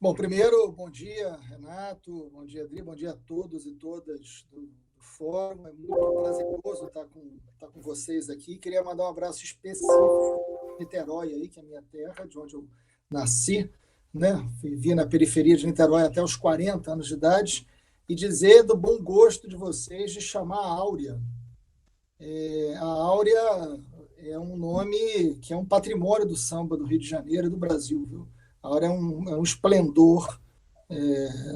Bom, primeiro, bom dia, Renato, bom dia, Adri, bom dia a todos e todas do Fórum. É muito prazeroso estar com vocês aqui. Queria mandar um abraço específico para Niterói, aí, que é a minha terra, de onde eu nasci, né? Vivi na periferia de Niterói até os 40 anos de idade, e dizer do bom gosto de vocês de chamar a Áurea. A Áurea é um nome que é um patrimônio do samba do Rio de Janeiro e do Brasil, viu? A Áurea é um esplendor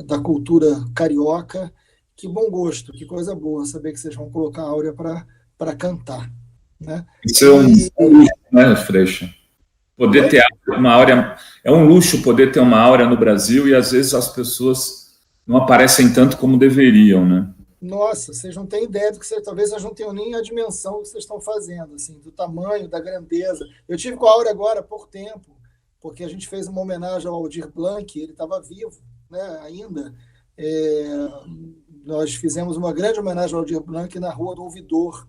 da cultura carioca. Que bom gosto, que coisa boa saber que vocês vão colocar a Áurea para cantar, né? Isso é E um luxo, né, Freixo? Poder oi? ter uma áurea, é um luxo poder ter uma áurea no Brasil e às vezes as pessoas não aparecem tanto como deveriam, né? Nossa, vocês não têm ideia do que vocês, talvez vocês não tenham nem a dimensão do que vocês estão fazendo, assim, do tamanho, da grandeza. Eu tive com a Áurea agora há pouco tempo, porque a gente fez uma homenagem ao Aldir Blanc, ele estava vivo, né, ainda. É, Nós fizemos uma grande homenagem ao Aldir Blanc na Rua do Ouvidor,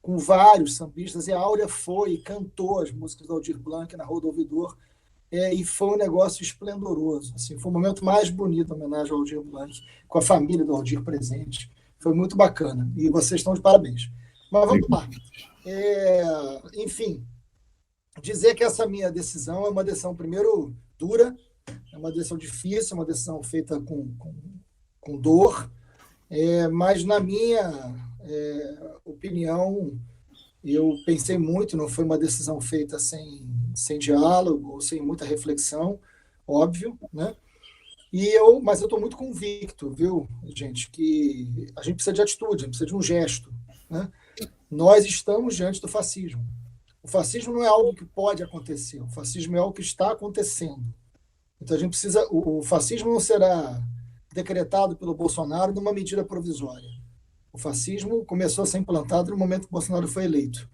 com vários sambistas, e a Áurea foi e cantou as músicas do Aldir Blanc na Rua do Ouvidor, e foi um negócio esplendoroso. Assim, foi o momento mais bonito da homenagem ao Aldir Blanc, com a família do Aldir presente. Foi muito bacana. E vocês estão de parabéns. Mas vamos lá. É, Enfim, dizer que essa minha decisão é uma decisão, primeiro, dura, é uma decisão difícil, é uma decisão feita com dor, mas, na minha opinião, eu pensei muito, não foi uma decisão feita sem diálogo ou sem muita reflexão, óbvio, né? Mas eu estou muito convicto, viu, gente, que a gente precisa de atitude, a gente precisa de um gesto, né? Nós estamos diante do fascismo. O fascismo não é algo que pode acontecer, o fascismo é algo que está acontecendo. Então a gente precisa, o fascismo não será decretado pelo Bolsonaro numa medida provisória. O fascismo começou a ser implantado no momento que o Bolsonaro foi eleito.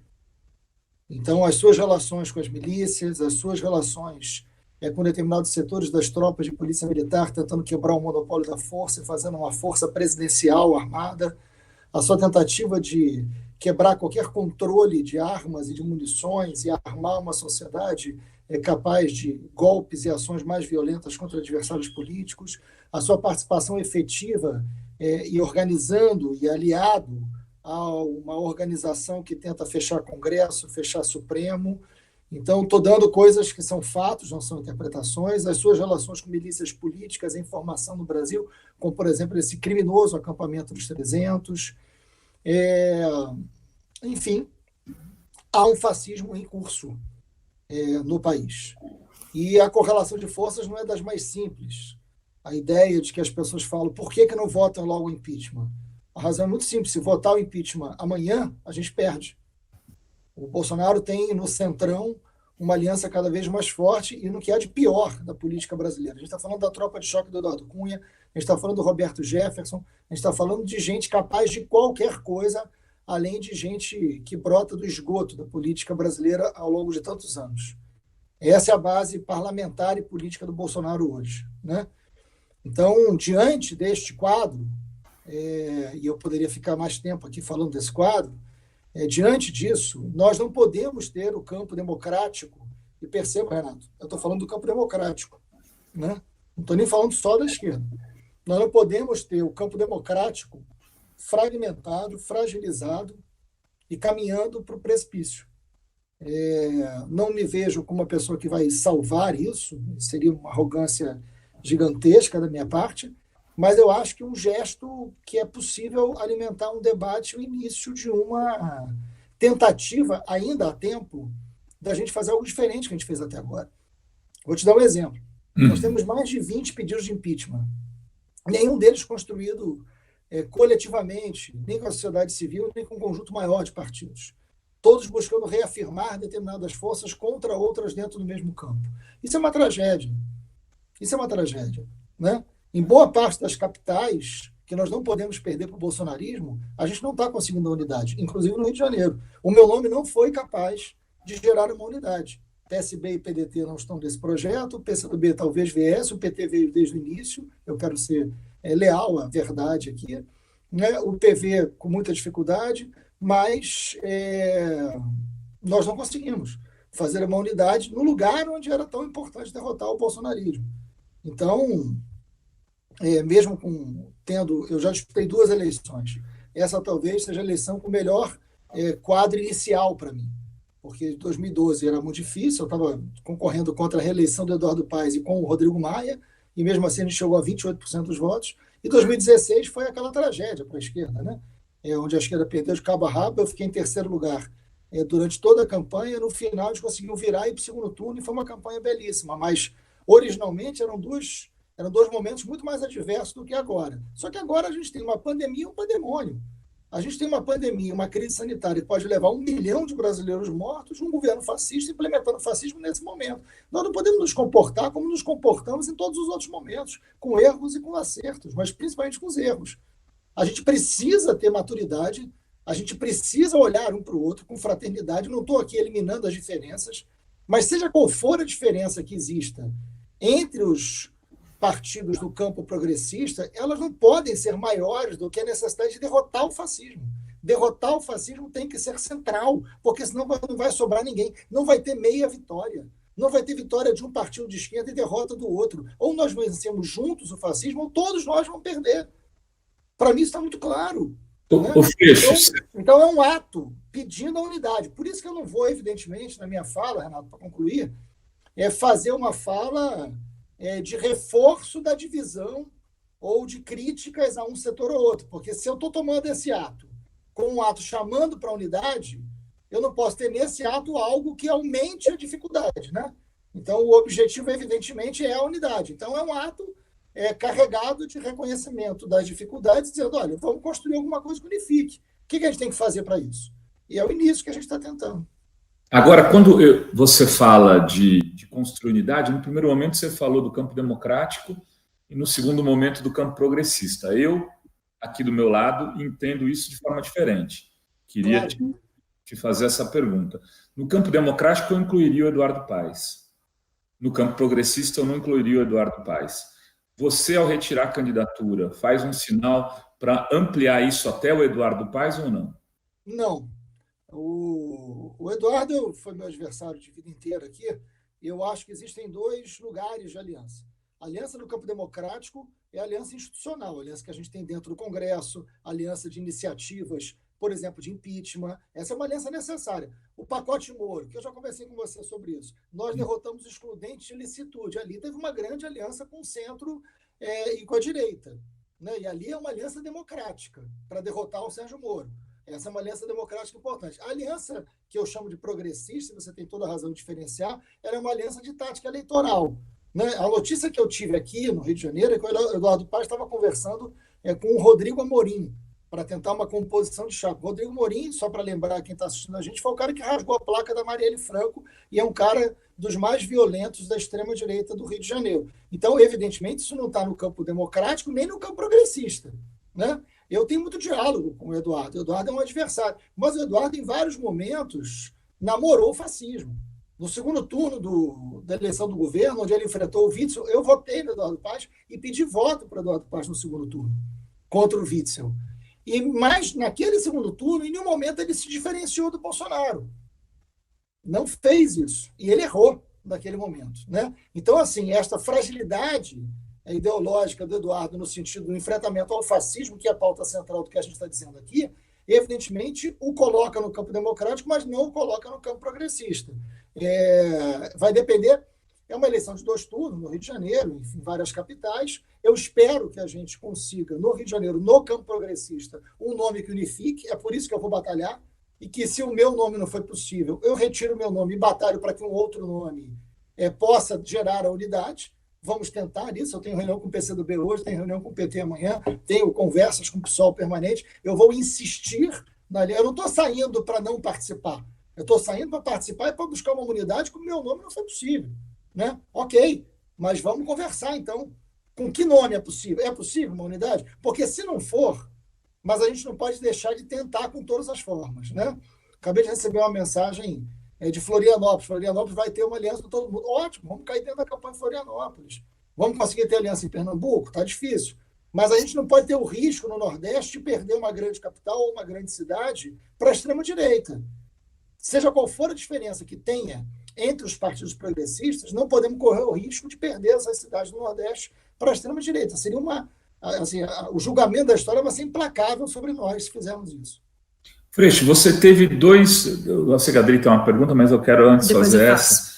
Então, as suas relações com as milícias, as suas relações com determinados setores das tropas de polícia militar, tentando quebrar o monopólio da força e fazendo uma força presidencial armada, a sua tentativa de quebrar qualquer controle de armas e de munições e armar uma sociedade capaz de golpes e ações mais violentas contra adversários políticos, a sua participação efetiva e organizando e aliado a uma organização que tenta fechar Congresso, fechar Supremo. Então, estou dando coisas que são fatos, não são interpretações. As suas relações com milícias políticas, a informação no Brasil, como, por exemplo, esse criminoso acampamento dos 300. Enfim, há um fascismo em curso no país. E a correlação de forças não é das mais simples. A ideia de que as pessoas falam, por que não votam logo o impeachment? A razão é muito simples. Se votar o impeachment amanhã, a gente perde. O Bolsonaro tem no centrão uma aliança cada vez mais forte e no que há de pior da política brasileira. A gente está falando da tropa de choque do Eduardo Cunha, a gente está falando do Roberto Jefferson, a gente está falando de gente capaz de qualquer coisa, além de gente que brota do esgoto da política brasileira ao longo de tantos anos. Essa é a base parlamentar e política do Bolsonaro hoje, né? Então, diante deste quadro, e eu poderia ficar mais tempo aqui falando desse quadro, diante disso, nós não podemos ter o campo democrático, e perceba, Renato, eu estou falando do campo democrático, né? Não estou nem falando só da esquerda. Nós não podemos ter o campo democrático fragmentado, fragilizado e caminhando para o precipício. Não me vejo como uma pessoa que vai salvar isso, seria uma arrogância gigantesca da minha parte, mas eu acho que um gesto que é possível alimentar um debate, o início de uma tentativa, ainda há tempo, da gente fazer algo diferente que a gente fez até agora. Vou te dar um exemplo. Nós temos mais de 20 pedidos de impeachment, nenhum deles construído coletivamente, nem com a sociedade civil, nem com um conjunto maior de partidos. Todos buscando reafirmar determinadas forças contra outras dentro do mesmo campo. Isso é uma tragédia. Isso é uma tragédia, né? Em boa parte das capitais, que nós não podemos perder para o bolsonarismo, a gente não está conseguindo uma unidade, inclusive no Rio de Janeiro. O meu nome não foi capaz de gerar uma unidade. PSB e PDT não estão nesse projeto, o PCdoB talvez viesse, o PT veio desde o início, eu quero ser leal à verdade aqui, né? O PV com muita dificuldade, mas nós não conseguimos fazer uma unidade no lugar onde era tão importante derrotar o bolsonarismo. Então, mesmo eu já disputei 2 eleições, essa talvez seja a eleição com o melhor quadro inicial para mim, porque 2012 era muito difícil, eu estava concorrendo contra a reeleição do Eduardo Paes e com o Rodrigo Maia, e mesmo assim a gente chegou a 28% dos votos, e 2016 foi aquela tragédia para a esquerda, né? Onde a esquerda perdeu de cabo a rabo, eu fiquei em terceiro lugar durante toda a campanha, no final a gente conseguiu virar e ir para o segundo turno, e foi uma campanha belíssima, mas originalmente eram dois momentos muito mais adversos do que agora. Só que agora a gente tem uma pandemia e um pandemônio. A gente tem uma pandemia, uma crise sanitária que pode levar 1 milhão de brasileiros mortos, um governo fascista implementando fascismo nesse momento. Nós não podemos nos comportar como nos comportamos em todos os outros momentos, com erros e com acertos, mas principalmente com os erros. A gente precisa ter maturidade, a gente precisa olhar um para o outro com fraternidade. Não estou aqui eliminando as diferenças, mas seja qual for a diferença que exista entre os partidos do campo progressista, elas não podem ser maiores do que a necessidade de derrotar o fascismo. Derrotar o fascismo tem que ser central, porque senão não vai sobrar ninguém. Não vai ter meia vitória. Não vai ter vitória de um partido de esquerda e derrota do outro. Ou nós vencemos juntos o fascismo, ou todos nós vamos perder. Para mim, isso está muito claro. Né? Então, é um ato pedindo a unidade. Por isso que eu não vou, evidentemente, na minha fala, Renato, para concluir, fazer uma fala de reforço da divisão ou de críticas a um setor ou outro. Porque se eu estou tomando esse ato com um ato chamando para a unidade, eu não posso ter nesse ato algo que aumente a dificuldade. Né? Então, o objetivo, evidentemente, é a unidade. Então, é um ato carregado de reconhecimento das dificuldades, dizendo, olha, vamos construir alguma coisa que unifique. O que a gente tem que fazer para isso? E é o início que a gente está tentando. Agora, quando você fala de construir unidade, no primeiro momento você falou do campo democrático e no segundo momento do campo progressista. Eu, aqui do meu lado, entendo isso de forma diferente. Queria te fazer essa pergunta. No campo democrático, eu incluiria o Eduardo Paes. No campo progressista, eu não incluiria o Eduardo Paes. Você, ao retirar a candidatura, faz um sinal para ampliar isso até o Eduardo Paes ou não? Não. O Eduardo foi meu adversário de vida inteira aqui. Eu acho que existem 2 lugares de aliança. A aliança no campo democrático é a aliança institucional, a aliança que a gente tem dentro do Congresso, a aliança de iniciativas, por exemplo, de impeachment. Essa é uma aliança necessária. O pacote Moro, que eu já conversei com você sobre isso. Nós derrotamos o excludente de ilicitude. Ali teve uma grande aliança com o centro e com a direita. Né? E ali é uma aliança democrática para derrotar o Sérgio Moro. Essa é uma aliança democrática importante. A aliança que eu chamo de progressista, você tem toda a razão de diferenciar, ela é uma aliança de tática eleitoral. Né? A notícia que eu tive aqui no Rio de Janeiro é que o Eduardo Paes estava conversando com o Rodrigo Amorim para tentar uma composição de chapa. O Rodrigo Amorim, só para lembrar quem está assistindo a gente, foi o cara que rasgou a placa da Marielle Franco e é um cara dos mais violentos da extrema-direita do Rio de Janeiro. Então, evidentemente, isso não está no campo democrático nem no campo progressista. Né? Eu tenho muito diálogo com o Eduardo. O Eduardo é um adversário. Mas o Eduardo, em vários momentos, namorou o fascismo. No segundo turno da eleição do governo, onde ele enfrentou o Witzel, eu votei no Eduardo Paes e pedi voto para o Eduardo Paes no segundo turno, contra o Witzel. Mas, naquele segundo turno, em nenhum momento ele se diferenciou do Bolsonaro. Não fez isso. E ele errou naquele momento. Né? Então, assim, esta fragilidade ideológica do Eduardo no sentido do enfrentamento ao fascismo, que é a pauta central do que a gente está dizendo aqui, evidentemente o coloca no campo democrático, mas não o coloca no campo progressista. Vai depender, é uma eleição de 2 turnos no Rio de Janeiro, em várias capitais. Eu espero que a gente consiga, no Rio de Janeiro, no campo progressista, um nome que unifique, é por isso que eu vou batalhar, e que se o meu nome não for possível, eu retiro o meu nome e batalho para que um outro nome possa gerar a unidade. Vamos tentar isso. Eu tenho reunião com o PCdoB hoje, tenho reunião com o PT amanhã, tenho conversas com o PSOL permanente. Eu vou insistir eu não estou saindo para não participar. Eu estou saindo para participar e para buscar uma unidade que o meu nome não foi possível. Né? Ok, mas vamos conversar, então. Com que nome é possível? É possível uma unidade? Porque se não for, mas a gente não pode deixar de tentar com todas as formas. Né? Acabei de receber uma mensagem de Florianópolis. Florianópolis vai ter uma aliança com todo mundo. Ótimo, vamos cair dentro da campanha de Florianópolis. Vamos conseguir ter aliança em Pernambuco? Está difícil. Mas a gente não pode ter o risco no Nordeste de perder uma grande capital ou uma grande cidade para a extrema-direita. Seja qual for a diferença que tenha entre os partidos progressistas, não podemos correr o risco de perder essas cidades do Nordeste para a extrema-direita. Seria assim, o julgamento da história vai ser implacável sobre nós se fizermos isso. Freixo, você teve dois... Eu sei que a Adri tem uma pergunta, mas eu quero antes Depois fazer essa.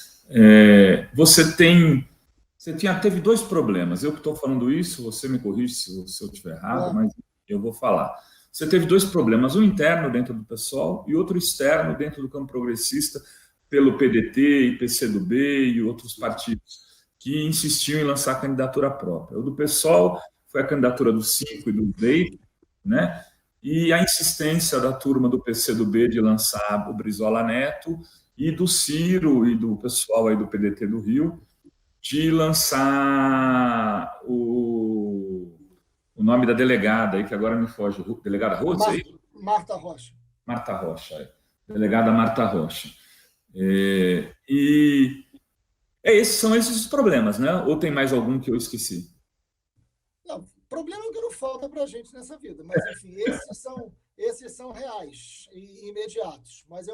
Teve dois problemas. Eu que estou falando isso, você me corrige se eu estiver errado, mas eu vou falar. Você teve dois problemas, um interno dentro do PSOL e outro externo dentro do campo progressista, pelo PDT e PCdoB e outros partidos que insistiam em lançar candidatura própria. O do PSOL foi a candidatura do Cinco e do Veito, né? E a insistência da turma do PCdoB de lançar o Brizola Neto e do Ciro e do pessoal aí do PDT do Rio de lançar o nome da delegada aí, que agora me foge, delegada Rocha, aí? Marta Rocha. Marta Rocha, delegada Marta Rocha. São esses os problemas, né? Ou tem mais algum que eu esqueci? Não, problema é o que não falta para a gente nessa vida, mas enfim, esses são reais e imediatos, mas é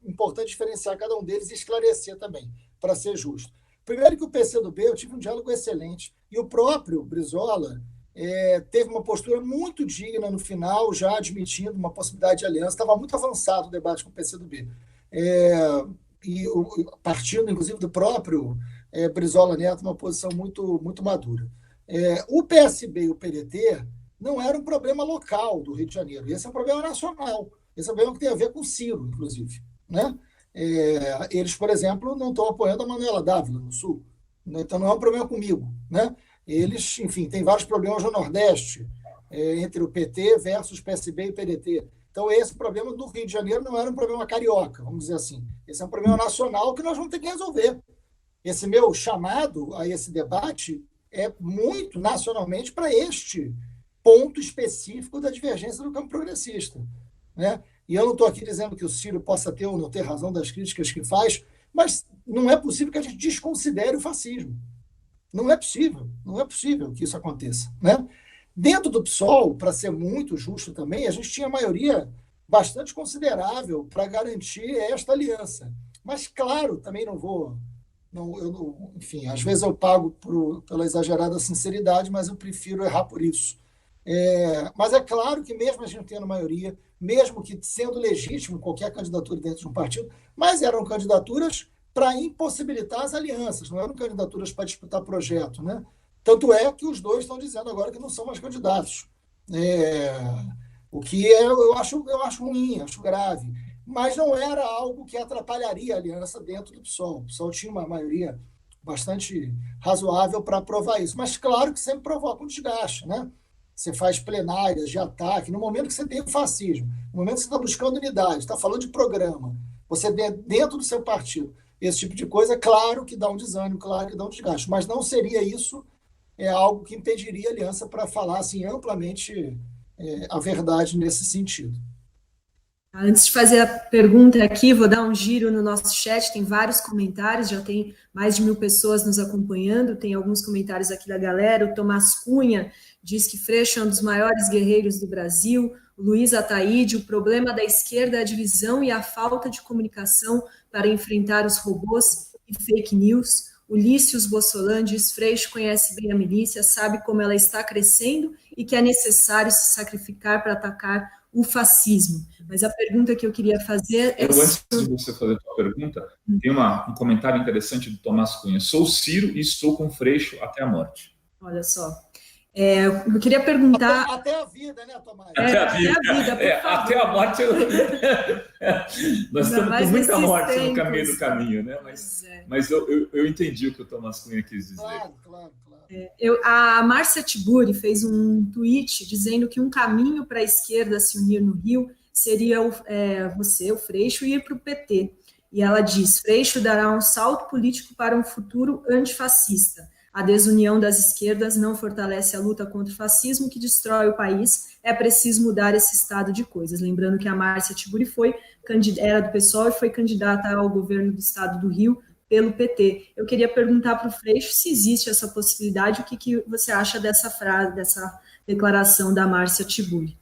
importante diferenciar cada um deles e esclarecer também, para ser justo. Primeiro que o PCdoB, eu tive um diálogo excelente, e o próprio Brizola teve uma postura muito digna no final, já admitindo uma possibilidade de aliança, estava muito avançado o debate com o PCdoB. Partindo, inclusive, do próprio Brizola Neto, uma posição muito, muito madura. O PSB e o PDT não era um problema local do Rio de Janeiro, esse é um problema nacional, esse é um problema que tem a ver com o Ciro, inclusive, né? Eles, por exemplo, não estão apoiando a Manuela Dávila no Sul, então não é um problema comigo, né? Eles, enfim, têm vários problemas no Nordeste, entre o PT versus PSB e PDT. Então, esse problema do Rio de Janeiro não era um problema carioca, vamos dizer assim. Esse é um problema nacional que nós vamos ter que resolver. Esse meu chamado a esse debate é muito nacionalmente para este ponto específico da divergência do campo progressista, né? E eu não estou aqui dizendo que o Ciro possa ter ou não ter razão das críticas que faz, mas não é possível que a gente desconsidere o fascismo. Não é possível que isso aconteça, né? Dentro do PSOL, para ser muito justo também, a gente tinha maioria bastante considerável para garantir esta aliança. Mas, claro, também enfim, às vezes eu pago pela exagerada sinceridade, mas eu prefiro errar por isso. Mas é claro que mesmo a gente tendo maioria, mesmo que sendo legítimo qualquer candidatura dentro de um partido, mas eram candidaturas para impossibilitar as alianças, não eram candidaturas para disputar projeto, né? Tanto é que os dois estão dizendo agora que não são mais candidatos. O que eu acho ruim, acho grave. Mas não era algo que atrapalharia a aliança dentro do PSOL. O PSOL tinha uma maioria bastante razoável para aprovar isso. Mas claro que sempre provoca um desgaste, né? Você faz plenárias de ataque, no momento que você tem o fascismo, no momento que você está buscando unidade, está falando de programa, você dentro do seu partido, esse tipo de coisa, claro que dá um desânimo, claro que dá um desgaste, mas não seria isso algo que impediria a aliança para falar assim, amplamente a verdade nesse sentido. Antes de fazer a pergunta aqui, vou dar um giro no nosso chat, tem vários comentários, já tem mais de 1000 pessoas nos acompanhando, tem alguns comentários aqui da galera, o Tomás Cunha diz que Freixo é um dos maiores guerreiros do Brasil, o Luiz Ataíde, o problema da esquerda é a divisão e a falta de comunicação para enfrentar os robôs e fake news. Ulisses Bossolan diz, Freixo conhece bem a milícia, sabe como ela está crescendo e que é necessário se sacrificar para atacar o fascismo. Mas a pergunta que eu queria fazer é... Antes de você fazer a sua pergunta, tem um comentário interessante do Tomás Cunha. Sou Ciro e estou com Freixo até a morte. Olha só. Eu queria perguntar... Até a vida, né, Tomás? Até a vida, por favor. Até a morte. Nós estamos com muita morte no caminho do caminho, né? Mas eu entendi o que o Tomás Cunha quis dizer. Claro. A Márcia Tiburi fez um tweet dizendo que um caminho para a esquerda se unir no Rio seria você, o Freixo, ir para o PT. E ela diz, Freixo dará um salto político para um futuro antifascista. A desunião das esquerdas não fortalece a luta contra o fascismo que destrói o país. É preciso mudar esse estado de coisas. Lembrando que a Márcia Tiburi era do PSOL e foi candidata ao governo do estado do Rio pelo PT. Eu queria perguntar para o Freixo se existe essa possibilidade, o que você acha dessa frase, dessa declaração da Márcia Tiburi?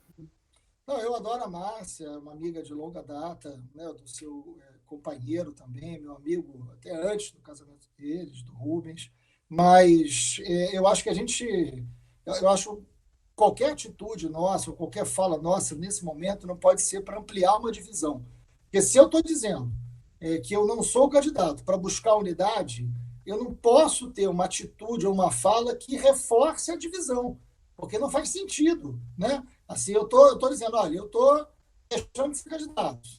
Não, eu adoro a Márcia, uma amiga de longa data, né, do seu companheiro também, meu amigo, até antes do casamento deles, do Rubens, mas eu acho que eu acho qualquer atitude nossa, ou qualquer fala nossa nesse momento não pode ser para ampliar uma divisão. Porque se eu estou dizendo que eu não sou candidato para buscar unidade, eu não posso ter uma atitude ou uma fala que reforce a divisão, porque não faz sentido, né? Assim, eu tô dizendo, olha, eu estou deixando de ser candidato,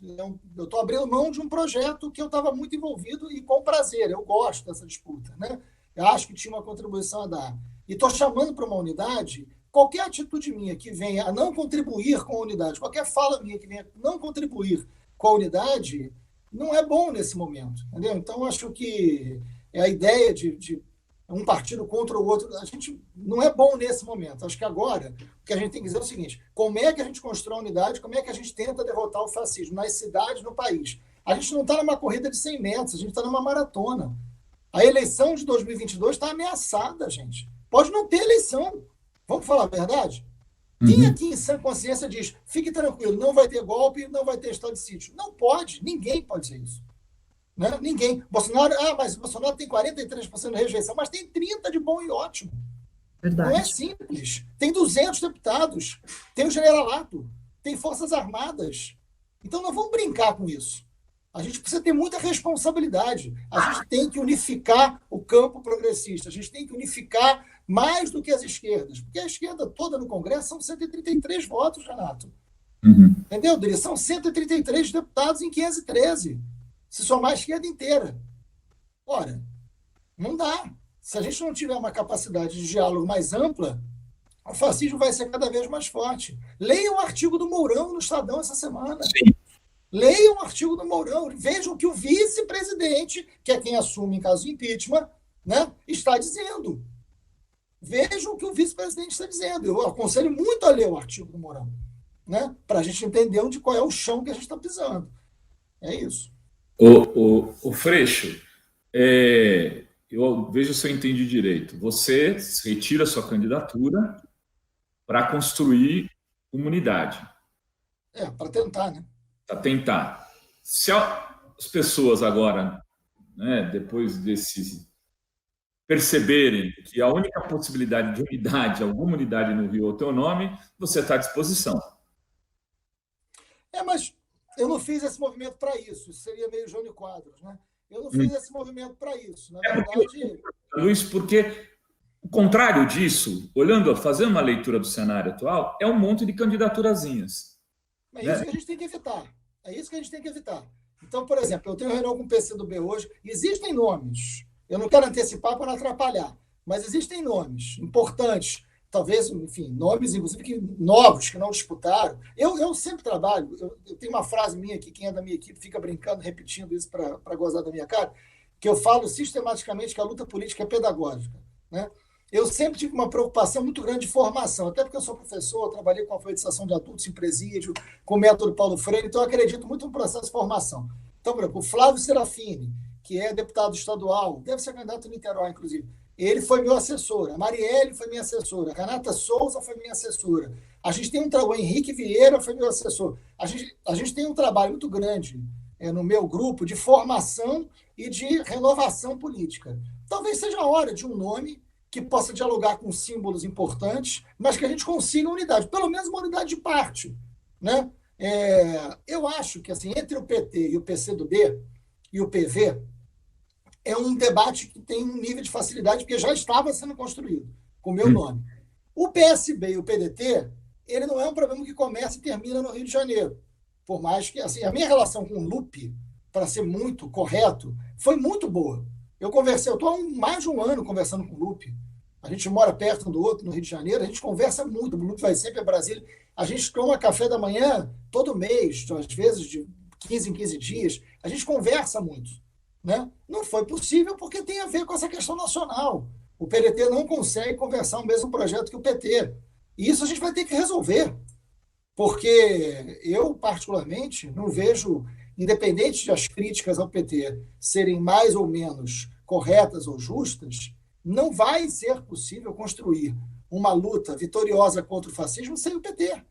eu estou abrindo mão de um projeto que eu estava muito envolvido e com prazer, eu gosto dessa disputa, né? Eu acho que tinha uma contribuição a dar. E estou chamando para uma unidade. Qualquer atitude minha que venha a não contribuir com a unidade, qualquer fala minha que venha a não contribuir com a unidade, não é bom nesse momento, entendeu? Então, acho que a ideia de um partido contra o outro, a gente não é bom nesse momento. Acho que agora o que a gente tem que dizer é o seguinte: como é que a gente constrói a unidade, como é que a gente tenta derrotar o fascismo nas cidades, no país? A gente não está numa corrida de 100 metros, a gente está numa maratona. A eleição de 2022 está ameaçada, gente. Pode não ter eleição. Vamos falar a verdade? Quem aqui em sã consciência diz, fique tranquilo, não vai ter golpe, não vai ter estado de sítio? Não pode, ninguém pode dizer isso. Né? Ninguém. Bolsonaro, mas Bolsonaro tem 43% de rejeição, mas tem 30% de bom e ótimo. Verdade. Não é simples. Tem 200 deputados, tem o generalato, tem forças armadas. Então não vamos brincar com isso. A gente precisa ter muita responsabilidade. A gente tem que unificar o campo progressista. A gente tem que unificar mais do que as esquerdas. Porque a esquerda toda no Congresso são 133 votos, Renato. Entendeu, Dri? São 133 deputados em 513. Se somar a esquerda inteira. Ora, não dá. Se a gente não tiver uma capacidade de diálogo mais ampla, o fascismo vai ser cada vez mais forte. Leia o artigo do Mourão no Estadão essa semana. Sim. Leiam o artigo do Mourão, vejam o que o vice-presidente, que é quem assume em caso de impeachment, né, está dizendo. Vejam o que o vice-presidente está dizendo. Eu aconselho muito a ler o artigo do Mourão, né, para a gente entender qual é o chão que a gente está pisando. É isso. O Freixo, eu vejo se eu entendi direito. Você retira sua candidatura para construir uma unidade. Para tentar, né? Para tentar. Se as pessoas agora, né, depois desse, perceberem que a única possibilidade de unidade, alguma unidade no Rio é o teu nome, você está à disposição. Mas eu não fiz esse movimento para isso. Isso seria meio Jânio Quadros, né? Eu não fiz esse movimento para isso. Na verdade... Luiz, porque o contrário disso, fazendo uma leitura do cenário atual, é um monte de candidaturazinhas. É isso que a gente tem que evitar. É isso que a gente tem que evitar. Então, por exemplo, eu tenho reunião com o PCdoB hoje. Existem nomes. Eu não quero antecipar para não atrapalhar, mas existem nomes importantes. Talvez, enfim, nomes, inclusive, novos, que não disputaram. Eu sempre trabalho. Eu tenho uma frase minha aqui, quem é da minha equipe fica brincando, repetindo isso para gozar da minha cara, que eu falo sistematicamente que a luta política é pedagógica, né? Eu sempre tive uma preocupação muito grande de formação, até porque eu sou professor, trabalhei com alfabetização de adultos em presídio, com o método Paulo Freire, então eu acredito muito no processo de formação. Então, por exemplo, o Flávio Serafini, que é deputado estadual, deve ser candidato em Niterói, inclusive, ele foi meu assessor, a Marielle foi minha assessora, a Renata Souza foi minha assessora, a gente tem o Henrique Vieira foi meu assessor. A gente tem um trabalho muito grande no meu grupo de formação e de renovação política. Talvez seja a hora de um nome que possa dialogar com símbolos importantes, mas que a gente consiga unidade, pelo menos uma unidade de parte, né? Eu acho que assim, entre o PT e o PCdoB e o PV, é um debate que tem um nível de facilidade, porque já estava sendo construído, com o meu nome. O PSB e o PDT, ele não é um problema que começa e termina no Rio de Janeiro. Por mais que, assim, a minha relação com o Lupe, para ser muito correto, foi muito boa. Eu estou há mais de um ano conversando com o Lupe. A gente mora perto um do outro no Rio de Janeiro, a gente conversa muito. O Lupe vai sempre a Brasília. A gente toma café da manhã todo mês, às vezes de 15 em 15 dias. A gente conversa muito, né? Não foi possível porque tem a ver com essa questão nacional. O PDT não consegue conversar o mesmo projeto que o PT. E isso a gente vai ter que resolver. Porque eu, particularmente, não vejo, independente das críticas ao PT serem mais ou menos corretas ou justas, não vai ser possível construir uma luta vitoriosa contra o fascismo sem o PT.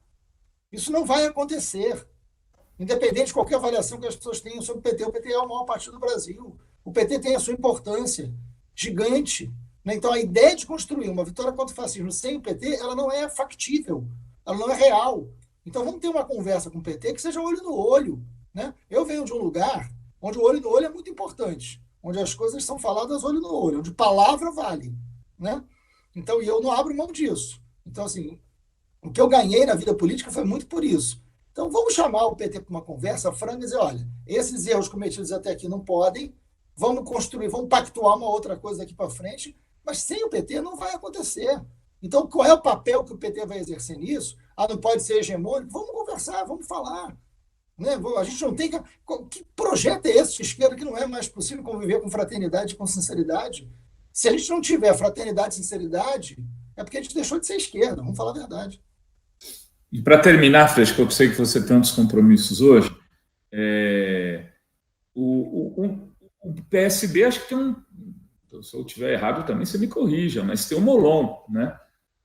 Isso não vai acontecer. Independente de qualquer avaliação que as pessoas tenham sobre o PT é o maior partido do Brasil. O PT tem a sua importância gigante. Né? Então, a ideia de construir uma vitória contra o fascismo sem o PT, ela não é factível, ela não é real. Então, vamos ter uma conversa com o PT que seja olho no olho. Né? Eu venho de um lugar onde o olho no olho é muito importante, onde as coisas são faladas olho no olho, onde palavra vale. Né? Então, e eu não abro mão disso. Então, assim, o que eu ganhei na vida política foi muito por isso. Então, vamos chamar o PT para uma conversa franca e dizer, olha, esses erros cometidos até aqui não podem, vamos construir, vamos pactuar uma outra coisa daqui para frente, mas sem o PT não vai acontecer. Então, qual é o papel que o PT vai exercer nisso? Não pode ser hegemônico? Vamos conversar, vamos falar. Né? A gente não tem... Que projeto é esse de esquerda que não é mais possível conviver com fraternidade e com sinceridade? Se a gente não tiver fraternidade e sinceridade, é porque a gente deixou de ser esquerda, vamos falar a verdade. E para terminar, Freixo, que eu sei que você tem tantos compromissos hoje, o PSB, acho que tem um... Se eu estiver errado também, você me corrija, mas tem o Molon, né?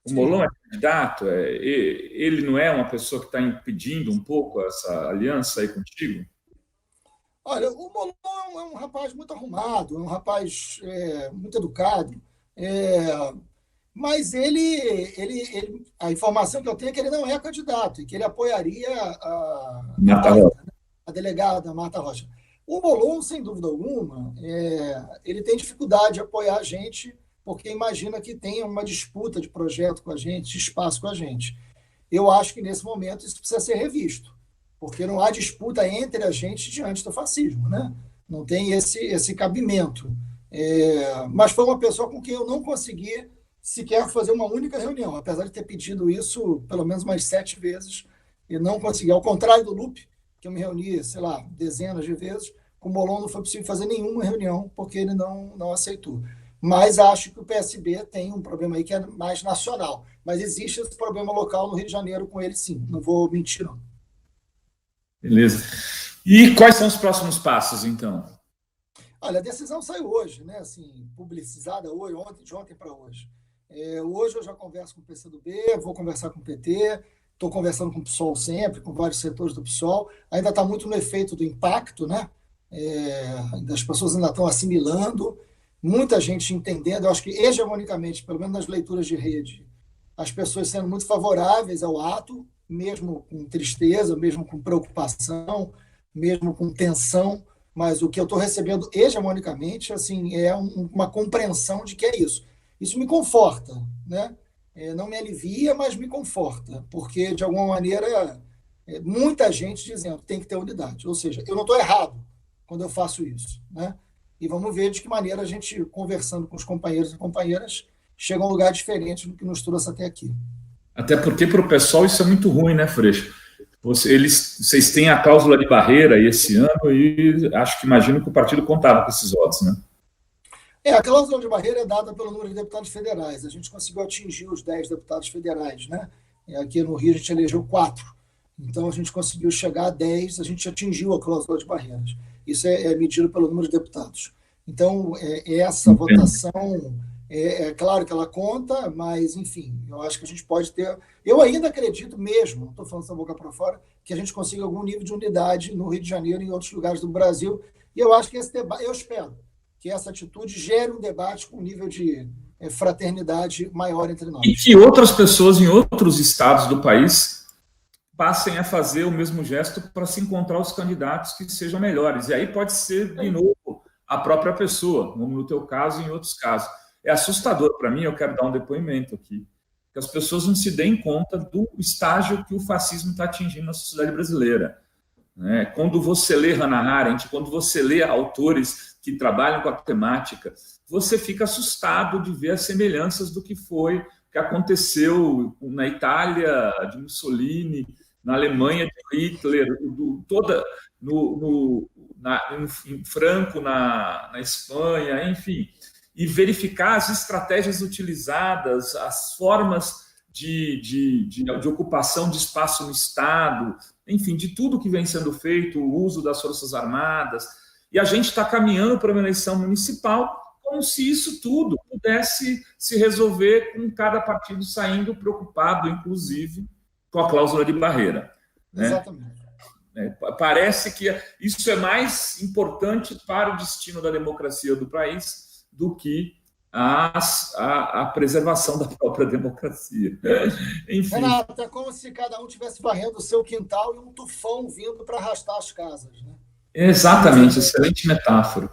O Molon é candidato, ele não é uma pessoa que está impedindo um pouco essa aliança aí contigo? Olha, o Molon é um rapaz muito arrumado, é um rapaz muito educado, mas a informação que eu tenho é que ele não é candidato e que ele apoiaria a delegada Marta Rocha. O Molon, sem dúvida alguma, ele tem dificuldade de apoiar a gente, porque imagina que tenha uma disputa de projeto com a gente, de espaço com a gente. Eu acho que, nesse momento, isso precisa ser revisto, porque não há disputa entre a gente diante do fascismo, né? Não tem esse cabimento. Mas foi uma pessoa com quem eu não consegui sequer fazer uma única reunião, apesar de ter pedido isso pelo menos umas 7 vezes, e não consegui. Ao contrário do Lupe, que eu me reuni, sei lá, dezenas de vezes, com o Molon não foi possível fazer nenhuma reunião, porque ele não aceitou. Mas acho que o PSB tem um problema aí que é mais nacional. Mas existe esse problema local no Rio de Janeiro com ele, sim. Não vou mentir, não. Beleza. E quais são os próximos passos, então? Olha, a decisão saiu hoje, né? Assim, publicizada hoje, de ontem para hoje. Hoje eu já converso com o PCdoB, vou conversar com o PT, estou conversando com o PSOL sempre, com vários setores do PSOL. Ainda está muito no efeito do impacto, né? As pessoas ainda estão assimilando, muita gente entendendo. Eu acho que, hegemonicamente, pelo menos nas leituras de rede, as pessoas sendo muito favoráveis ao ato, mesmo com tristeza, mesmo com preocupação, mesmo com tensão, mas o que eu estou recebendo hegemonicamente assim, é uma compreensão de que é isso. Isso me conforta, né? Não me alivia, mas me conforta, porque, de alguma maneira, muita gente dizendo que tem que ter unidade. Ou seja, eu não estou errado quando eu faço isso, né? E vamos ver de que maneira a gente, conversando com os companheiros e companheiras, chega a um lugar diferente do que nos trouxe até aqui. Até porque, para o pessoal, isso é muito ruim, né, Freixo? Vocês têm a cláusula de barreira esse ano e imagino que o partido contava com esses votos, né? A cláusula de barreira é dada pelo número de deputados federais. A gente conseguiu atingir os 10 deputados federais, né? Aqui no Rio a gente elegeu 4. Então a gente conseguiu chegar a 10, a gente atingiu a cláusula de barreiras. Isso é medido pelo número de deputados. Então, essa votação, claro que ela conta, mas, enfim, eu acho que a gente pode ter... Eu ainda acredito mesmo, não estou falando essa boca para fora, que a gente consiga algum nível de unidade no Rio de Janeiro e em outros lugares do Brasil. E eu acho que esse debate, eu espero que essa atitude gere um debate com um nível de fraternidade maior entre nós. E que outras pessoas em outros estados do país passem a fazer o mesmo gesto para se encontrar os candidatos que sejam melhores. E aí pode ser, de novo, a própria pessoa, como no teu caso e em outros casos. É assustador para mim, eu quero dar um depoimento aqui, que as pessoas não se deem conta do estágio que o fascismo está atingindo na sociedade brasileira. Né? Quando você lê Hannah Arendt, quando você lê autores que trabalham com a temática, você fica assustado de ver as semelhanças do que aconteceu na Itália de Mussolini, na Alemanha de Hitler, em Franco, na Espanha, enfim, e verificar as estratégias utilizadas, as formas de ocupação de espaço no Estado, enfim, de tudo que vem sendo feito, o uso das Forças Armadas, e a gente está caminhando para uma eleição municipal como se isso tudo pudesse se resolver com cada partido saindo preocupado, inclusive, com a cláusula de barreira. Né? Exatamente. Parece que isso é mais importante para o destino da democracia do país do que a preservação da própria democracia. Enfim. Renato, é como se cada um tivesse varrendo o seu quintal e um tufão vindo para arrastar as casas, né? Exatamente, excelente metáfora.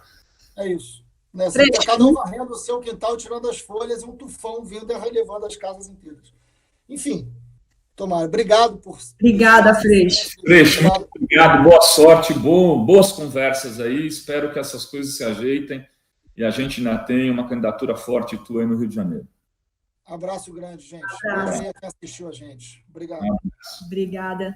É isso. Né? Cada um varrendo o seu quintal, tirando as folhas, e um tufão vindo e relevando as casas inteiras. Enfim, tomara. Obrigado por... Obrigada, Freixo. Freixo, muito obrigado, boa sorte, boas conversas aí, espero que essas coisas se ajeitem e a gente ainda tenha uma candidatura forte tua aí no Rio de Janeiro. Abraço grande, gente. Abraço. Quem assistiu a gente. Obrigado. Obrigada.